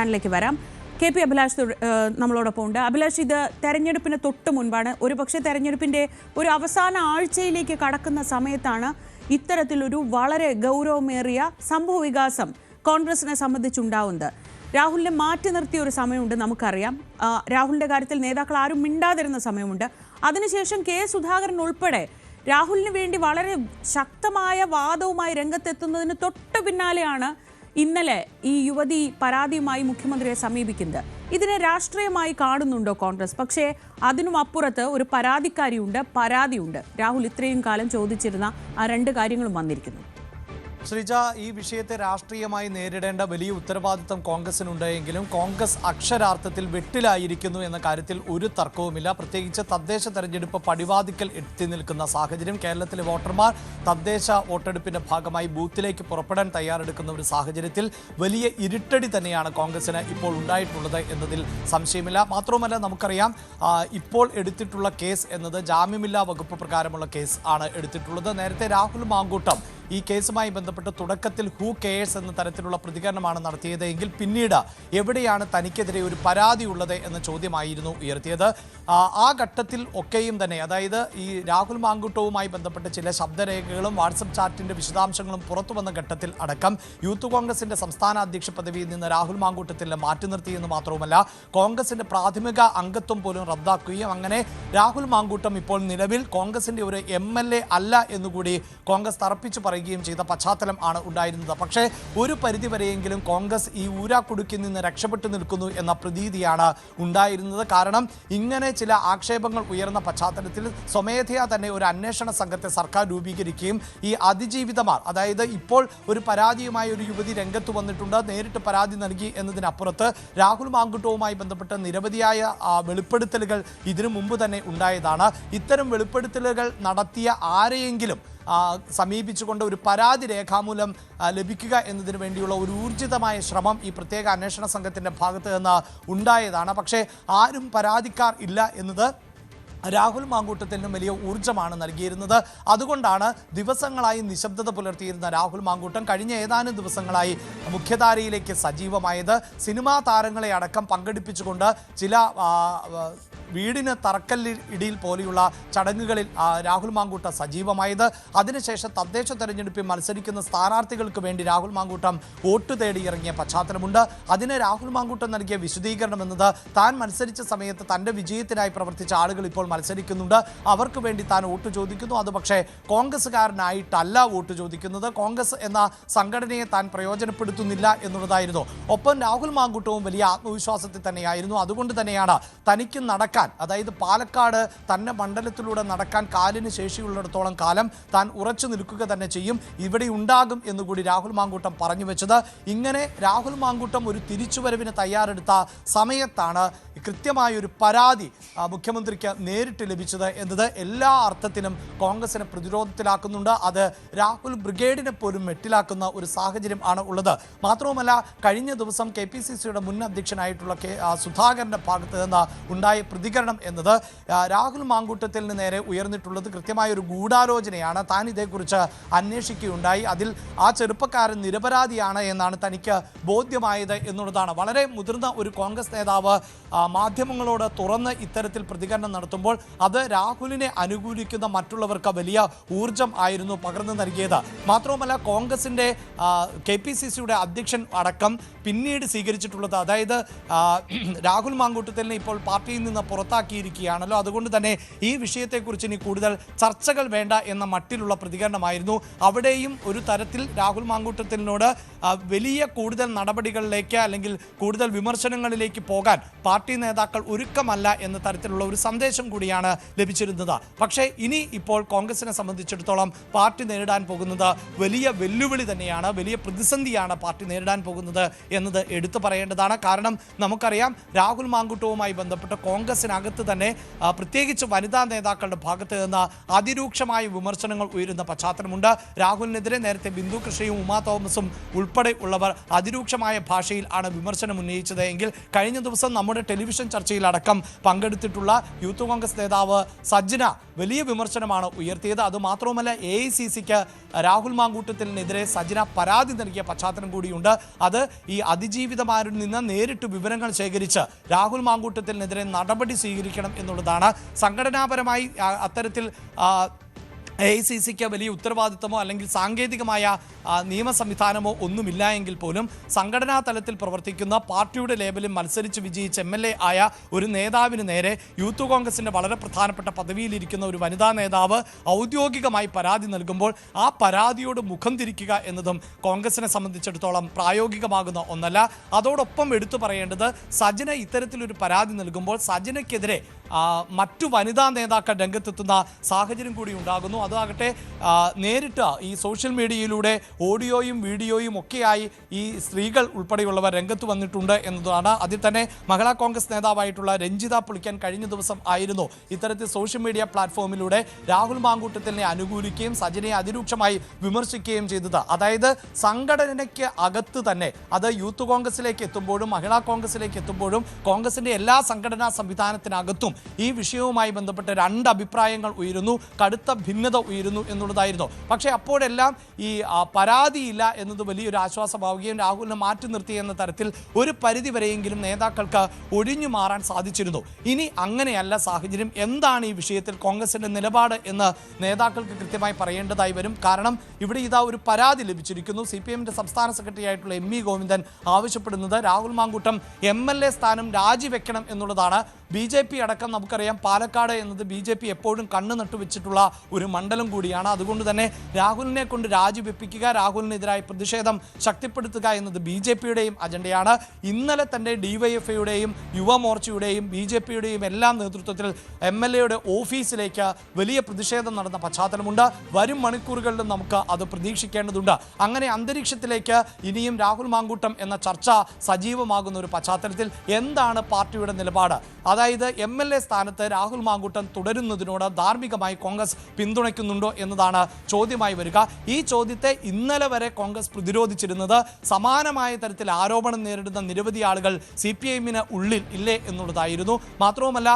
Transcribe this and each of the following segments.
പാനലിലേക്ക് വരാം. K P Abhilash നമ്മളോടൊപ്പം ഉണ്ട്. അഭിലാഷ്, ഇത് തെരഞ്ഞെടുപ്പിന് തൊട്ട് മുൻപാണ്, ഒരുപക്ഷെ തെരഞ്ഞെടുപ്പിൻ്റെ ഒരു അവസാന ആഴ്ചയിലേക്ക് കടക്കുന്ന സമയത്താണ് ഇത്തരത്തിലൊരു വളരെ ഗൗരവമേറിയ സംഭവവികാസം കോൺഗ്രസിനെ സംബന്ധിച്ചുണ്ടാവുന്നത്. രാഹുലിനെ മാറ്റി നിർത്തിയ ഒരു സമയമുണ്ട്, നമുക്കറിയാം. രാഹുലിൻ്റെ കാര്യത്തിൽ നേതാക്കൾ ആരും മിണ്ടാതിരുന്ന സമയമുണ്ട്. അതിനുശേഷം കെ സുധാകരൻ ഉൾപ്പെടെ രാഹുലിന് വേണ്ടി വളരെ ശക്തമായ വാദവുമായി രംഗത്തെത്തുന്നതിന് തൊട്ട് പിന്നാലെയാണ് ഇന്നലെ ഈ യുവതി പരാതിയുമായി മുഖ്യമന്ത്രിയെ സമീപിക്കുന്നത്. ഇതിനെ രാഷ്ട്രീയമായി കാണുന്നുണ്ടോ കോൺഗ്രസ്? പക്ഷേ അതിനും അപ്പുറത്ത് ഒരു പരാതിയുണ്ട്. രാഹുൽ ഇത്രയും കാലം ചോദിച്ചിരുന്ന ആ രണ്ട് കാര്യങ്ങളും വന്നിരിക്കുന്നു. ശ്രീജ, ഈ വിഷയത്തെ രാഷ്ട്രീയമായി നേരിടേണ്ട വലിയ ഉത്തരവാദിത്തം കോൺഗ്രസിനുണ്ടെങ്കിലും കോൺഗ്രസ് അക്ഷരാർത്ഥത്തിൽ വെട്ടിലായിരിക്കുന്നു എന്ന കാര്യത്തിൽ ഒരു തർക്കവുമില്ല. പ്രത്യേകിച്ച് തദ്ദേശ തെരഞ്ഞെടുപ്പ് പടിവാതിക്കൽ എത്തി നിൽക്കുന്ന സാഹചര്യം, കേരളത്തിലെ വോട്ടർമാർ തദ്ദേശ വോട്ടെടുപ്പിന്റെ ഭാഗമായി ബൂത്തിലേക്ക് പുറപ്പെടാൻ തയ്യാറെടുക്കുന്ന ഒരു സാഹചര്യത്തിൽ വലിയ ഇരുട്ടടി തന്നെയാണ് കോൺഗ്രസിന് ഇപ്പോൾ ഉണ്ടായിട്ടുള്ളത് എന്നതിൽ സംശയമില്ല. മാത്രവുമല്ല, നമുക്കറിയാം ഇപ്പോൾ എടുത്തിട്ടുള്ള കേസ് എന്നത് ജാമ്യമില്ലാ വകുപ്പ് പ്രകാരമുള്ള കേസ് ആണ് എടുത്തിട്ടുള്ളത്. നേരത്തെ രാഹുൽ മാങ്കൂട്ടം ഈ കേസുമായി ബന്ധപ്പെട്ട് തുടക്കത്തിൽ ഹൂ കെയേഴ്സ് എന്ന തരത്തിലുള്ള പ്രതികരണമാണ് നടത്തിയത്. എങ്കിൽ പിന്നീട് എവിടെയാണ് തനിക്കെതിരെ ഒരു പരാതി ഉള്ളത് എന്ന ചോദ്യമായിരുന്നു ഉയർത്തിയത്. ആ ഘട്ടത്തിൽ ഒക്കെയും തന്നെ, അതായത് ഈ രാഹുൽ മാങ്കൂട്ടവുമായി ബന്ധപ്പെട്ട് ചില ശബ്ദരേഖകളും വാട്സപ്പ് ചാറ്റിന്റെ വിശദാംശങ്ങളും പുറത്തു വന്ന ഘട്ടത്തിൽ അടക്കം യൂത്ത് കോൺഗ്രസിന്റെ സംസ്ഥാന അധ്യക്ഷ പദവിയിൽ നിന്ന് രാഹുൽ മാങ്കൂട്ടത്തിനെ മാറ്റി നിർത്തിയെന്ന് മാത്രവുമല്ല, കോൺഗ്രസിന്റെ പ്രാഥമിക അംഗത്വം പോലും റദ്ദാക്കുകയും അങ്ങനെ രാഹുൽ മാങ്കൂട്ടം ഇപ്പോൾ നിലവിൽ കോൺഗ്രസിന്റെ ഒരു MLA അല്ല എന്നുകൂടി കോൺഗ്രസ് തറപ്പിച്ചു പറയുകയും ചെയ്ത പശ്ചാത്തലം ആണ് ഉണ്ടായിരുന്നത്. പക്ഷേ ഒരു പരിധിവരെയെങ്കിലും കോൺഗ്രസ് ഈ ഊരാക്കുടുക്കിൽ നിന്ന് രക്ഷപ്പെട്ടു നിൽക്കുന്നു എന്ന പ്രതീതിയാണ് ഉണ്ടായിരുന്നത്. കാരണം ഇങ്ങനെ ചില ആക്ഷേപങ്ങൾ ഉയർന്ന പശ്ചാത്തലത്തിൽ സ്വമേധയാ തന്നെ ഒരു അന്വേഷണ സംഘത്തെ സർക്കാർ രൂപീകരിക്കുകയും ഈ അതിജീവിതമാർ, അതായത് ഇപ്പോൾ ഒരു പരാതിയുമായി ഒരു യുവതി രംഗത്ത് വന്നിട്ടുണ്ട്, നേരിട്ട് പരാതി നൽകി എന്നതിനപ്പുറത്ത് രാഹുൽ മാങ്കൂട്ടവുമായി ബന്ധപ്പെട്ട് നിരവധിയായ വെളിപ്പെടുത്തലുകൾ ഇതിനു മുമ്പ് തന്നെ ഉണ്ടായതാണ്. ഇത്തരം വെളിപ്പെടുത്തലുകൾ നടത്തിയ ആരെയെങ്കിലും സമീപിച്ചുകൊണ്ട് ഒരു പരാതി രേഖാമൂലം ലഭിക്കുക എന്നതിന് വേണ്ടിയുള്ള ഒരു ഊർജിതമായ ശ്രമം ഈ പ്രത്യേക അന്വേഷണ സംഘത്തിൻ്റെ ഭാഗത്ത് നിന്ന് ഉണ്ടായതാണ്. പക്ഷേ ആരും പരാതിക്കാർ ഇല്ല എന്നത് രാഹുൽ മാങ്കൂട്ടത്തിനും വലിയ ഊർജ്ജമാണ് നൽകിയിരുന്നത്. അതുകൊണ്ടാണ് ദിവസങ്ങളായി നിശബ്ദത പുലർത്തിയിരുന്ന രാഹുൽ മാങ്കൂട്ടം കഴിഞ്ഞ ഏതാനും ദിവസങ്ങളായി മുഖ്യധാരയിലേക്ക് സജീവമായത്. സിനിമാ താരങ്ങളെ അടക്കം പങ്കെടുപ്പിച്ചുകൊണ്ട് ചില വീടിന് തറക്കല്ലിടിയിൽ പോലെയുള്ള ചടങ്ങുകളിൽ രാഹുൽ മാങ്കൂട്ടം സജീവമായത്. അതിനുശേഷം തദ്ദേശ തെരഞ്ഞെടുപ്പിൽ മത്സരിക്കുന്ന സ്ഥാനാർത്ഥികൾക്ക് വേണ്ടി രാഹുൽ മാങ്കൂട്ടം വോട്ട് തേടി ഇറങ്ങിയ പശ്ചാത്തലമുണ്ട്. അതിന് രാഹുൽ മാങ്കൂട്ടം നൽകിയ വിശദീകരണം എന്നത് താൻ മത്സരിച്ച സമയത്ത് തൻ്റെ വിജയത്തിനായി പ്രവർത്തിച്ച ആളുകൾ ഇപ്പോൾ മത്സരിക്കുന്നുണ്ട്, അവർക്ക് വേണ്ടി താൻ വോട്ട് ചോദിക്കുന്നു, അത് പക്ഷേ കോൺഗ്രസ്സുകാരനായിട്ടല്ല വോട്ട് ചോദിക്കുന്നത്, കോൺഗ്രസ് എന്ന സംഘടനയെ താൻ പ്രയോജനപ്പെടുത്തുന്നില്ല എന്നുള്ളതായിരുന്നു. ഒപ്പം രാഹുൽ മാങ്കൂട്ടവും വലിയ ആത്മവിശ്വാസത്തിൽ തന്നെയായിരുന്നു. അതുകൊണ്ട് തന്നെയാണ് തനിക്ക് നടക്കാൻ, അതായത് പാലക്കാട് തന്നെ മണ്ഡലത്തിലൂടെ നടക്കാൻ കാലിന് ശേഷിയുള്ളിടത്തോളം കാലം താൻ ഉറച്ചു നിൽക്കുക തന്നെ ചെയ്യും, ഇവിടെ ഉണ്ടാകും എന്നുകൂടി രാഹുൽ മാങ്കൂട്ടം പറഞ്ഞു വെച്ചത്. ഇങ്ങനെ രാഹുൽ മാങ്കൂട്ടം ഒരു തിരിച്ചുവരവിന് തയ്യാറെടുത്ത സമയത്താണ് കൃത്യമായൊരു പരാതി മുഖ്യമന്ത്രിക്ക് നേരിട്ട് ലഭിച്ചത് എന്നത് എല്ലാ അർത്ഥത്തിലും കോൺഗ്രസിനെ പ്രതിരോധത്തിലാക്കുന്നുണ്ട്. അത് രാഹുൽ ബ്രിഗേഡിനെ പോലും മെട്ടിലാക്കുന്ന ഒരു സാഹചര്യം ആണ് ഉള്ളത്. മാത്രവുമല്ല, കഴിഞ്ഞ ദിവസം KPCCയുടെ മുൻ അധ്യക്ഷനായിട്ടുള്ള സുധാകരൻ്റെ ഭാഗത്ത് നിന്ന് ഉണ്ടായ പ്രതികരണം എന്നത് രാഹുൽ മാങ്കൂട്ടത്തിന് നേരെ ഉയർന്നിട്ടുള്ളത് കൃത്യമായൊരു ഗൂഢാലോചനയാണ്. താൻ ഇതേക്കുറിച്ച് അന്വേഷിക്കുകയുണ്ടായി, അതിൽ ആ ചെറുപ്പക്കാരൻ നിരപരാധിയാണ് എന്നാണ് തനിക്ക് ബോധ്യമായത് എന്നുള്ളതാണ്. വളരെ മുതിർന്ന ഒരു കോൺഗ്രസ് നേതാവ് മാധ്യമങ്ങളോട് തുറന്ന് ഇത്തരത്തിൽ പ്രതികരണം നടത്തുമ്പോൾ അത് രാഹുലിനെ അനുകൂലിക്കുന്ന മറ്റുള്ളവർക്ക് വലിയ ഊർജം ആയിരുന്നു പകർന്നു നൽകിയത്. മാത്രവുമല്ല, കോൺഗ്രസിൻ്റെ KPCCയുടെ അധ്യക്ഷൻ അടക്കം പിന്നീട് സ്വീകരിച്ചിട്ടുള്ളത്, അതായത് രാഹുൽ മാങ്കൂട്ടത്തിനെ ഇപ്പോൾ പാർട്ടിയിൽ നിന്ന് പുറത്താക്കിയിരിക്കുകയാണല്ലോ, അതുകൊണ്ട് തന്നെ ഈ വിഷയത്തെക്കുറിച്ച് ഇനി കൂടുതൽ ചർച്ചകൾ വേണ്ട എന്ന മട്ടിലുള്ള പ്രതികരണമായിരുന്നു. അവിടെയും ഒരു തരത്തിൽ രാഹുൽ മാങ്കൂട്ടത്തിനോട് വലിയ കൂടുതൽ നടപടികളിലേക്ക് അല്ലെങ്കിൽ കൂടുതൽ വിമർശനങ്ങളിലേക്ക് പോകാൻ പാർട്ടി നേതാക്കൾ ഒരുക്കമല്ല എന്ന തരത്തിലുള്ള ഒരു സന്ദേശം കൂടിയാണ് ലഭിച്ചിരുന്നത്. പക്ഷേ ഇനി ഇപ്പോൾ കോൺഗ്രസിനെ സംബന്ധിച്ചിടത്തോളം പാർട്ടി നേരിടാൻ പോകുന്നത് വലിയ വെല്ലുവിളി തന്നെയാണ്, വലിയ പ്രതിസന്ധിയാണ് പാർട്ടി നേരിടാൻ പോകുന്നത് എന്നത് എടുത്തു പറയേണ്ടതാണ്. കാരണം നമുക്കറിയാം, രാഹുൽ മാങ്കൂട്ടവുമായി ബന്ധപ്പെട്ട് കോൺഗ്രസിനകത്ത് തന്നെ പ്രത്യേകിച്ച് വനിതാ നേതാക്കളുടെ ഭാഗത്ത് നിന്ന് അതിരൂക്ഷമായ വിമർശനങ്ങൾ ഉയരുന്ന പശ്ചാത്തലമുണ്ട്. രാഹുലിനെതിരെ നേരത്തെ ബിന്ദു കൃഷ്ണയും ഉമാ തോമസും ഉൾപ്പെടെ ഉള്ളവർ അതിരൂക്ഷമായ ഭാഷയിൽ ആണ് വിമർശനം ഉന്നയിച്ചത്. എങ്കിൽ കഴിഞ്ഞ ദിവസം നമ്മുടെ ടെലിവിഷൻ ചർച്ചയിലടക്കം പങ്കെടുത്തിട്ടുള്ള യൂത്ത് കോൺഗ്രസ് നേതാവ് സജ്ജന വലിയ വിമർശനമാണ് ഉയർത്തിയത്. അതുമാത്രവുമല്ല AICCക്ക് രാഹുൽ മാങ്കൂട്ടത്തിനെതിരെ സജന പരാതി നൽകിയ പശ്ചാത്തലം കൂടിയുണ്ട്. അത് ഈ അതിജീവിതമാരിൽ നിന്ന് നേരിട്ട് വിവരങ്ങൾ ശേഖരിച്ച് രാഹുൽ മാങ്കൂട്ടത്തിനെതിരെ നടപടി സ്വീകരിക്കണം എന്നുള്ളതാണ്. സംഘടനാപരമായി അത്തരത്തിൽ AICCക്ക് വലിയ ഉത്തരവാദിത്തമോ അല്ലെങ്കിൽ സാങ്കേതികമായ നിയമ സംവിധാനമോ ഒന്നുമില്ല എങ്കിൽ പോലും സംഘടനാ തലത്തിൽ പ്രവർത്തിക്കുന്ന പാർട്ടിയുടെ ലേബലിൽ മത്സരിച്ച് വിജയിച്ച MLA ആയ ഒരു നേതാവിന് നേരെ യൂത്ത് കോൺഗ്രസിൻ്റെ വളരെ പ്രധാനപ്പെട്ട പദവിയിലിരിക്കുന്ന ഒരു വനിതാ നേതാവ് ഔദ്യോഗികമായി പരാതി നൽകുമ്പോൾ ആ പരാതിയോട് മുഖം തിരിക്കുക എന്നതും കോൺഗ്രസിനെ സംബന്ധിച്ചിടത്തോളം പ്രായോഗികമാകുന്ന ഒന്നല്ല. അതോടൊപ്പം എടുത്തു പറയേണ്ടത് സജന ഇത്തരത്തിലൊരു പരാതി നൽകുമ്പോൾ സജനയ്ക്കെതിരെ മറ്റു വനിതാ നേതാക്കൾ രംഗത്തെത്തുന്ന സാഹചര്യം കൂടി ഉണ്ടാകുന്നു. അതാകട്ടെ നേരിട്ട് ഈ സോഷ്യൽ മീഡിയയിലൂടെ ഓഡിയോയും വീഡിയോയും ഒക്കെയായി ഈ സ്ത്രീകൾ ഉൾപ്പെടെയുള്ളവർ രംഗത്ത് വന്നിട്ടുണ്ട് എന്നതാണ്. അതിൽ തന്നെ മഹിളാ കോൺഗ്രസ് നേതാവായിട്ടുള്ള രഞ്ജിത പുളിക്കൻ കഴിഞ്ഞ ദിവസം ആയിരുന്നു ഇത്തരത്തിൽ സോഷ്യൽ മീഡിയ പ്ലാറ്റ്ഫോമിലൂടെ രാഹുൽ മാങ്കൂട്ടത്തിനെ അനുകൂലിക്കുകയും സജനയെ അതിരൂക്ഷമായി വിമർശിക്കുകയും ചെയ്തത്. അതായത് സംഘടനയ്ക്ക് അകത്ത് തന്നെ അത് യൂത്ത് കോൺഗ്രസിലേക്ക് എത്തുമ്പോഴും മഹിളാ കോൺഗ്രസിലേക്ക് എത്തുമ്പോഴും കോൺഗ്രസിൻ്റെ എല്ലാ സംഘടനാ സംവിധാനത്തിനകത്തും ഈ വിഷയവുമായി ബന്ധപ്പെട്ട് രണ്ട് അഭിപ്രായങ്ങൾ ഉയരുന്നു, കടുത്ത ഭിന്നത ഉയരുന്നു എന്നുള്ളതായിരുന്നു. പക്ഷേ അപ്പോഴെല്ലാം ഈ പരാതിയില്ല എന്നത് വലിയൊരു ആശ്വാസമാവുകയും രാഹുലിനെ മാറ്റി നിർത്തി എന്ന തരത്തിൽ ഒരു പരിധി വരെയെങ്കിലും നേതാക്കൾക്ക് ഒഴിഞ്ഞു മാറാൻ സാധിച്ചിരുന്നു. ഇനി അങ്ങനെയല്ല സാഹചര്യം. എന്താണ് ഈ വിഷയത്തിൽ കോൺഗ്രസിൻ്റെ നിലപാട് എന്ന് നേതാക്കൾക്ക് കൃത്യമായി പറയേണ്ടതായി വരും. കാരണം ഇവിടെ ഇതാ ഒരു പരാതി ലഭിച്ചിരിക്കുന്നു. CPMൻ്റെ സംസ്ഥാന സെക്രട്ടറി ആയിട്ടുള്ള ME ഗോവിന്ദൻ ആവശ്യപ്പെടുന്നത് രാഹുൽ മാങ്കൂട്ടം MLA സ്ഥാനം രാജിവെക്കണം എന്നുള്ളതാണ്. BJP അടക്കം നമുക്കറിയാം പാലക്കാട് എന്നത് BJP എപ്പോഴും കണ്ണ് നട്ടുവെച്ചിട്ടുള്ള ഒരു മണ്ഡലം കൂടിയാണ്. അതുകൊണ്ട് തന്നെ രാഹുലിനെ കൊണ്ട് രാജിവെപ്പിക്കുക, രാഹുലിനെതിരായി പ്രതിഷേധം ശക്തിപ്പെടുത്തുക എന്നത് BJPയുടെയും അജണ്ടയാണ്. ഇന്നലെ തന്നെ DYFIയുടെയും യുവമോർച്ചയുടെയും BJPയുടെയും എല്ലാം നേതൃത്വത്തിൽ MLAയുടെ ഓഫീസിലേക്ക് വലിയ പ്രതിഷേധം നടന്ന പശ്ചാത്തലമുണ്ട്. വരും മണിക്കൂറുകളിലും നമുക്ക് അത് പ്രതീക്ഷിക്കേണ്ടതുണ്ട്. അങ്ങനെ അന്തരീക്ഷത്തിലേക്ക് ഇനിയും രാഹുൽ മാങ്കൂട്ടം എന്ന ചർച്ച സജീവമാകുന്ന ഒരു പശ്ചാത്തലത്തിൽ എന്താണ് പാർട്ടിയുടെ നിലപാട്? അതായത് MLA സ്ഥാനത്ത് രാഹുൽ മാങ്കൂട്ടം തുടരുന്നതിനോട് ധാർമ്മികമായി കോൺഗ്രസ് പിന്തുണയ്ക്കുന്നുണ്ടോ എന്നതാണ് ചോദ്യമായി വരിക. ഈ ചോദ്യത്തെ ഇന്നലെ വരെ കോൺഗ്രസ് പ്രതിരോധിച്ചിരുന്നത് സമാനമായ തരത്തിൽ ആരോപണം നേരിടുന്ന നിരവധി ആളുകൾ CPIന് ഉള്ളിൽ ഇല്ലേ എന്നുള്ളതായിരുന്നു. മാത്രവുമല്ല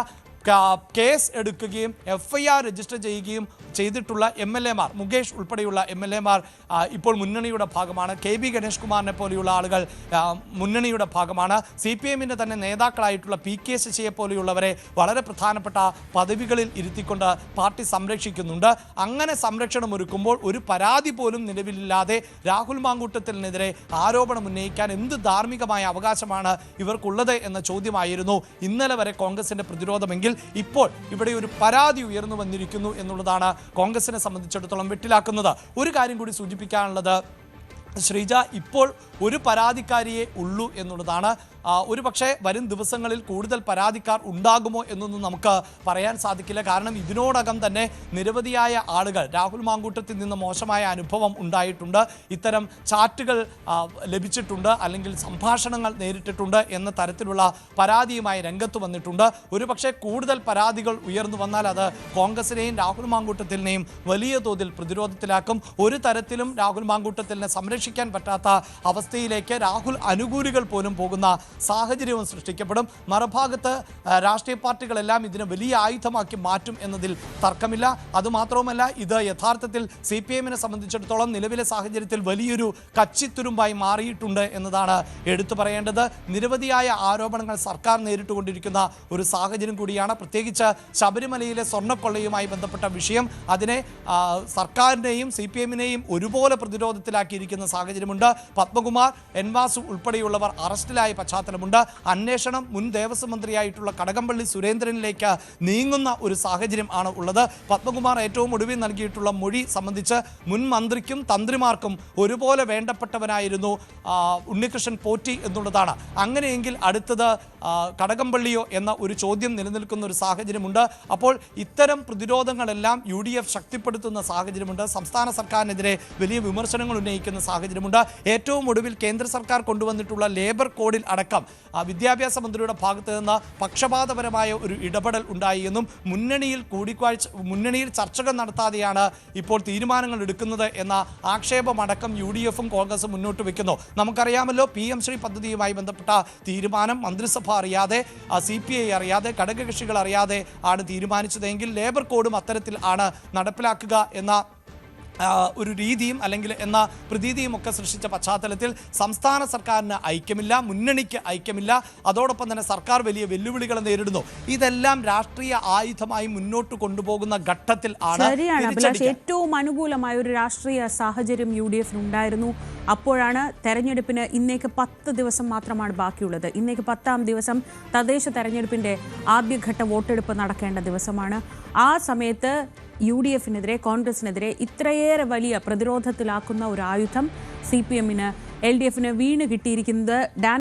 കേസ് എടുക്കുകയും FIR രജിസ്റ്റർ ചെയ്യുകയും ചെയ്തിട്ടുള്ള MLAമാർ, മുകേഷ് ഉൾപ്പെടെയുള്ള MLAമാർ ഇപ്പോൾ മുന്നണിയുടെ ഭാഗമാണ്. KB ഗണേഷ് കുമാറിനെ പോലെയുള്ള ആളുകൾ മുന്നണിയുടെ ഭാഗമാണ്. CPMൻ്റെ തന്നെ നേതാക്കളായിട്ടുള്ള PK ശശിയെ പോലെയുള്ളവരെ വളരെ പ്രധാനപ്പെട്ട പദവികളിൽ ഇരുത്തിക്കൊണ്ട് പാർട്ടി സംരക്ഷിക്കുന്നുണ്ട്. അങ്ങനെ സംരക്ഷണം ഒരുക്കുമ്പോൾ ഒരു പരാതി പോലും നിലവിലില്ലാതെ രാഹുൽ മാങ്കൂട്ടത്തിനെതിരെ ആരോപണം ഉന്നയിക്കാൻ എന്ത് ധാർമ്മികമായ അവകാശമാണ് ഇവർക്കുള്ളത് എന്ന ചോദ്യമായിരുന്നു ഇന്നലെ വരെ കോൺഗ്രസിൻ്റെ പ്രതിരോധമെങ്കിൽ ഇപ്പോൾ ഇവിടെ ഒരു പരാതി ഉയർന്നു വന്നിരിക്കുന്നു എന്നുള്ളതാണ് കോൺഗ്രസിനെ സംബന്ധിച്ചിടത്തോളം വെട്ടിലാക്കുന്നത്. ഒരു കാര്യം കൂടി സൂചിപ്പിക്കാനുള്ളത് ശ്രീജ, ഇപ്പോൾ ഒരു പരാതിക്കാരിയെ ഉള്ളൂ എന്നുള്ളതാണ്. ഒരു പക്ഷേ വരും ദിവസങ്ങളിൽ കൂടുതൽ പരാതിക്കാർ ഉണ്ടാകുമോ എന്നൊന്നും നമുക്ക് പറയാൻ സാധിക്കില്ല. കാരണം ഇതിനോടകം തന്നെ നിരവധിയായ ആളുകൾ രാഹുൽ മാങ്കൂട്ടത്തിൽ നിന്ന് മോശമായ അനുഭവം ഉണ്ടായിട്ടുണ്ട്, ഇത്തരം ചാറ്റുകൾ ലഭിച്ചിട്ടുണ്ട്, അല്ലെങ്കിൽ സംഭാഷണങ്ങൾ നേരിട്ടിട്ടുണ്ട് എന്ന തരത്തിലുള്ള പരാതിയുമായി രംഗത്ത് വന്നിട്ടുണ്ട്. ഒരു പക്ഷേ കൂടുതൽ പരാതികൾ ഉയർന്നു വന്നാൽ അത് കോൺഗ്രസിനെയും രാഹുൽ മാങ്കൂട്ടത്തിനെയും വലിയ തോതിൽ പ്രതിരോധത്തിലാക്കും. ഒരു തരത്തിലും രാഹുൽ മാങ്കൂട്ടത്തിനെ സംരക്ഷിക്കാൻ പറ്റാത്ത അവസ്ഥയിലേക്ക് രാഹുൽ അനുകൂലികൾ പോലും പോകുന്ന സാഹചര്യവും സൃഷ്ടിക്കപ്പെടും. മറുഭാഗത്ത് രാഷ്ട്രീയ പാർട്ടികളെല്ലാം ഇതിനെ വലിയ ആയുധമാക്കി മാറ്റും എന്നതിൽ തർക്കമില്ല. അതുമാത്രവുമല്ല, ഇത് യഥാർത്ഥത്തിൽ CPMനെ സംബന്ധിച്ചിടത്തോളം നിലവിലെ സാഹചര്യത്തിൽ വലിയൊരു കച്ചിത്തുരുമ്പായി മാറിയിട്ടുണ്ട് എന്നതാണ് എടുത്തു പറയേണ്ടത്. നിരവധിയായ ആരോപണങ്ങൾ സർക്കാർ നേരിട്ടുകൊണ്ടിരിക്കുന്ന ഒരു സാഹചര്യം കൂടിയാണ്. പ്രത്യേകിച്ച് ശബരിമലയിലെ സ്വർണ്ണക്കൊള്ളയുമായി ബന്ധപ്പെട്ട വിഷയം, അതിനെ സർക്കാരിനെയും CPMനെയും ഒരുപോലെ പ്രതിരോധത്തിലാക്കിയിരിക്കുന്ന സാഹചര്യമുണ്ട്. പത്മകുമാർ, N വാസു ഉൾപ്പെടെയുള്ളവർ അറസ്റ്റിലായ പശ്ചാത്തലമുണ്ട്. അന്വേഷണം മുൻ ദേവസ്വം മന്ത്രിയായിട്ടുള്ള കടകംപള്ളി സുരേന്ദ്രനിലേക്ക് നീങ്ങുന്ന ഒരു സാഹചര്യം ആണ് ഉള്ളത്. പത്മകുമാർ ഏറ്റവും ഒടുവിൽ നൽകിയിട്ടുള്ള മൊഴി സംബന്ധിച്ച് മുൻ മന്ത്രിക്കും തന്ത്രിമാർക്കും ഒരുപോലെ വേണ്ടപ്പെട്ടവനായിരുന്നു ഉണ്ണികൃഷ്ണൻ പോറ്റി എന്നുള്ളതാണ്. അങ്ങനെയെങ്കിൽ അടുത്തത് കടകംപള്ളിയോ എന്ന ഒരു ചോദ്യം നിലനിൽക്കുന്ന ഒരു സാഹചര്യമുണ്ട്. അപ്പോൾ ഇത്തരം പ്രതിരോധങ്ങളെല്ലാം UDF ശക്തിപ്പെടുത്തുന്ന സാഹചര്യമുണ്ട്. സംസ്ഥാന സർക്കാരിനെതിരെ വലിയ വിമർശനങ്ങൾ ഉന്നയിക്കുന്ന സാഹചര്യമുണ്ട്. ഏറ്റവും ഒടുവിൽ കേന്ദ്ര സർക്കാർ കൊണ്ടുവന്നിട്ടുള്ള ലേബർ കോഡിൽ അടക്കം അടക്കം വിദ്യാഭ്യാസ മന്ത്രിയുടെ ഭാഗത്ത് നിന്ന് പക്ഷപാതപരമായ ഒരു ഇടപെടൽ ഉണ്ടായി എന്നും മുന്നണിയിൽ ചർച്ചകൾ നടത്താതെയാണ് ഇപ്പോൾ തീരുമാനങ്ങൾ എടുക്കുന്നത് എന്ന ആക്ഷേപമടക്കം UDF-ഉം കോൺഗ്രസും മുന്നോട്ട് വെക്കുന്നു. നമുക്കറിയാമല്ലോ PM ശ്രീ പദ്ധതിയുമായി ബന്ധപ്പെട്ട തീരുമാനം മന്ത്രിസഭ അറിയാതെ CPI അറിയാതെ ഘടകകക്ഷികൾ അറിയാതെ ആണ് തീരുമാനിച്ചതെങ്കിൽ ലേബർ കോഡും അത്തരത്തിൽ ആണ് നടപ്പിലാക്കുക എന്ന ഒരു രീതിയും അല്ലെങ്കിൽ എന്ന പ്രതീതിയും ഒക്കെ സൃഷ്ടിച്ച പശ്ചാത്തലത്തിൽ സംസ്ഥാന സർക്കാരിന് ഐക്യമില്ല, മുന്നണിക്ക് ഐക്യമില്ല, അതോടൊപ്പം തന്നെ സർക്കാർ വലിയ വെല്ലുവിളികൾ നേരിടുന്നു. ഇതെല്ലാം രാഷ്ട്രീയ ആയുധമായി മുന്നോട്ട് കൊണ്ടുപോകുന്ന ഘട്ടത്തിൽ ആണ്. ഏറ്റവും അനുകൂലമായ ഒരു രാഷ്ട്രീയ സാഹചര്യം UDF-ന് ഉണ്ടായിരുന്നു. അപ്പോഴാണ് തെരഞ്ഞെടുപ്പിന് ഇന്നേക്ക് 10 ദിവസം മാത്രമാണ് ബാക്കിയുള്ളത്. ഇന്നേക്ക് 10ാം ദിവസം തദ്ദേശ തെരഞ്ഞെടുപ്പിന്റെ ആദ്യഘട്ട വോട്ടെടുപ്പ് നടക്കേണ്ട ദിവസമാണ്. ആ സമയത്ത് UDF-നെതിരെ കോൺഗ്രസിനെതിരെ ഇത്രയേറെ വലിയ പ്രതിരോധത്തിലാക്കുന്ന ഒരു ആയുധം CPM-ന് LDF-ന് വീണ് കിട്ടിയിരിക്കുന്നത്